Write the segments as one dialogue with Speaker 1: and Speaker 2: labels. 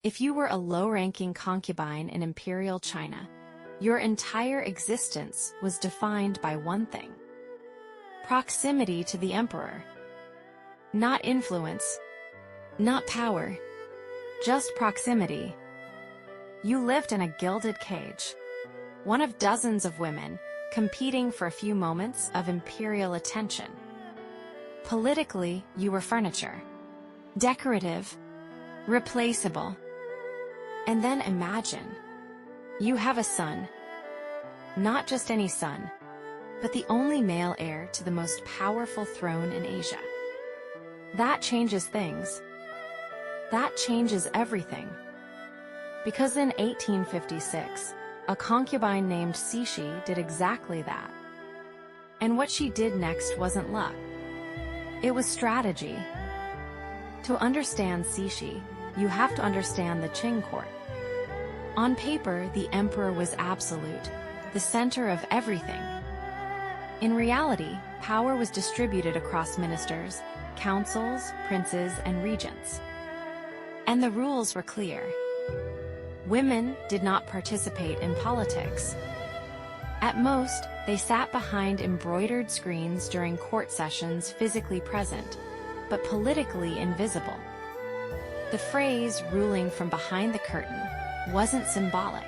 Speaker 1: If you were a low-ranking concubine in imperial China, your entire existence was defined by one thing: proximity to the emperor. Not influence, not power, just proximity. You lived in a gilded cage, one of dozens of women competing for a few moments of imperial attention. Politically, you were furniture, decorative, replaceable. And then imagine, you have a son. Not just any son, but the only male heir to the most powerful throne in Asia. That changes things. That changes everything. Because in 1856, a concubine named Cixi did exactly that. And what she did next wasn't luck. It was strategy. To understand Cixi, you have to understand the Qing court. On paper, the emperor was absolute, the center of everything. In reality, power was distributed across ministers, councils, princes, and regents. And the rules were clear. Women did not participate in politics. At most, they sat behind embroidered screens during court sessions, physically present, but politically invisible. The phrase "ruling from behind the curtain" wasn't symbolic.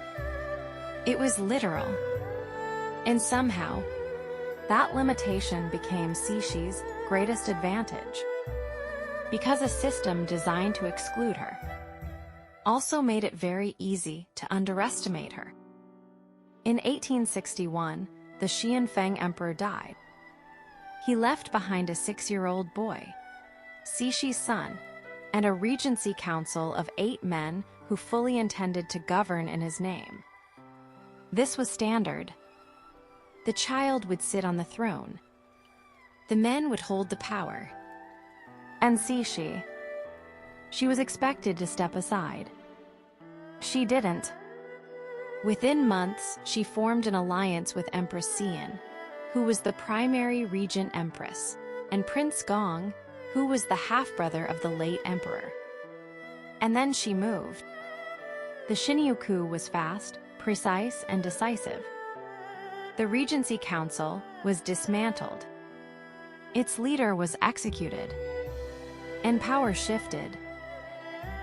Speaker 1: It was literal. And somehow, that limitation became Cixi's greatest advantage. Because a system designed to exclude her also made it very easy to underestimate her. In 1861, the Xianfeng emperor died. He left behind a 6-year-old boy, Cixi's son, and a regency council of 8 men who fully intended to govern in his name. This was standard. The child would sit on the throne. The men would hold the power. And Cixi, she was expected to step aside. She didn't. Within months, she formed an alliance with Empress Cixi, who was the primary regent empress, and Prince Gong, who was the half-brother of the late emperor. And then she moved. The Xinyou Coup was fast, precise, and decisive. The Regency Council was dismantled. Its leader was executed. And power shifted.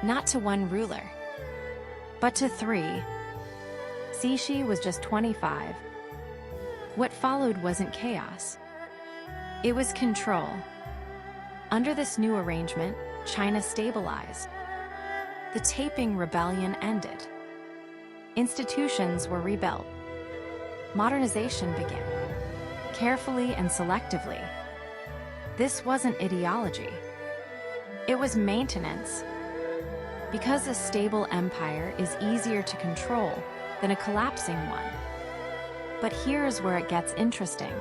Speaker 1: Not to one ruler, but to 3. Cixi was just 25. What followed wasn't chaos. It was control. Under this new arrangement, China stabilized. The Taiping Rebellion ended. Institutions were rebuilt. Modernization began, carefully and selectively. This wasn't ideology. It was maintenance. Because a stable empire is easier to control than a collapsing one. But here's where it gets interesting.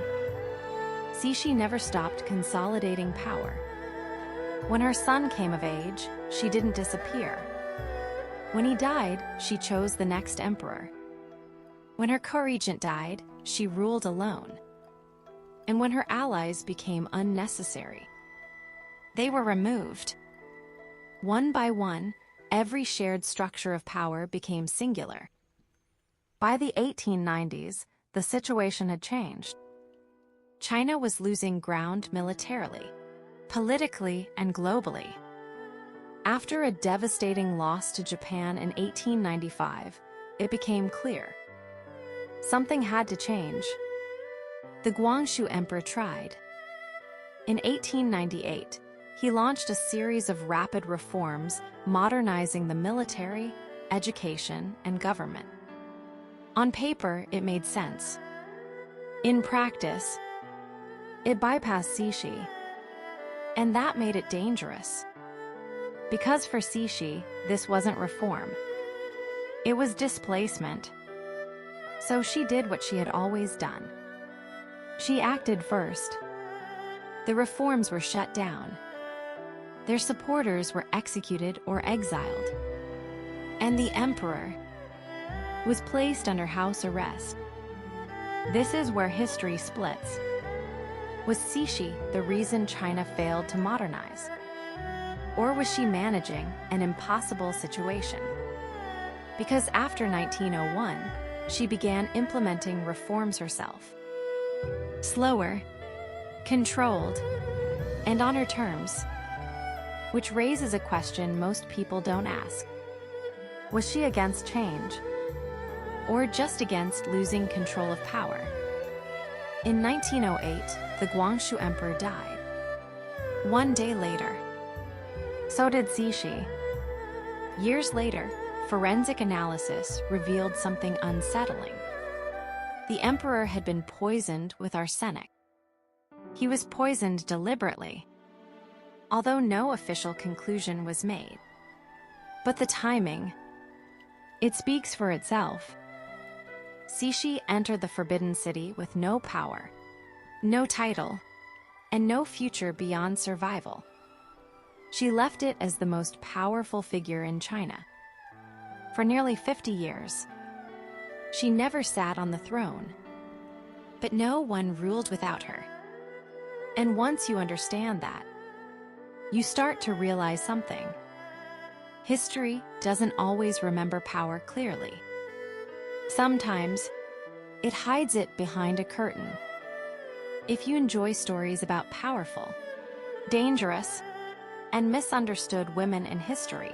Speaker 1: Cixi never stopped consolidating power. When her son came of age, she didn't disappear. When he died, she chose the next emperor. When her co-regent died, she ruled alone. And when her allies became unnecessary, they were removed. One by one, every shared structure of power became singular. By the 1890s, the situation had changed. China was losing ground militarily, politically, and globally. After a devastating loss to Japan in 1895, it became clear. Something had to change. The Guangxu Emperor tried. In 1898, he launched a series of rapid reforms modernizing the military, education, and government. On paper, it made sense. In practice, it bypassed Cixi. And that made it dangerous. Because for Cixi, this wasn't reform. It was displacement. So she did what she had always done. She acted first. The reforms were shut down. Their supporters were executed or exiled. And the emperor was placed under house arrest. This is where history splits. Was Cixi the reason China failed to modernize? Or was she managing an impossible situation? because after 1901, she began implementing reforms herself. Slower, controlled, and on her terms, which raises a question most people don't ask. Was she against change, or just against losing control of power? In 1908, the Guangxu Emperor died. 1 day later, so did Cixi. Years later, forensic analysis revealed something unsettling. The emperor had been poisoned with arsenic. He was poisoned deliberately, although no official conclusion was made. But the timing, it speaks for itself. Cixi entered the Forbidden City with no power, no title, and no future beyond survival. She left it as the most powerful figure in China. For nearly 50 years, she never sat on the throne, but no one ruled without her. And once you understand that, you start to realize something. History doesn't always remember power clearly. Sometimes, it hides it behind a curtain. If you enjoy stories about powerful, dangerous, and misunderstood women in history,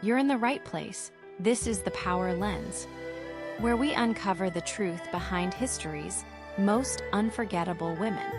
Speaker 1: you're in the right place. This is the Power Lens, where we uncover the truth behind history's most unforgettable women.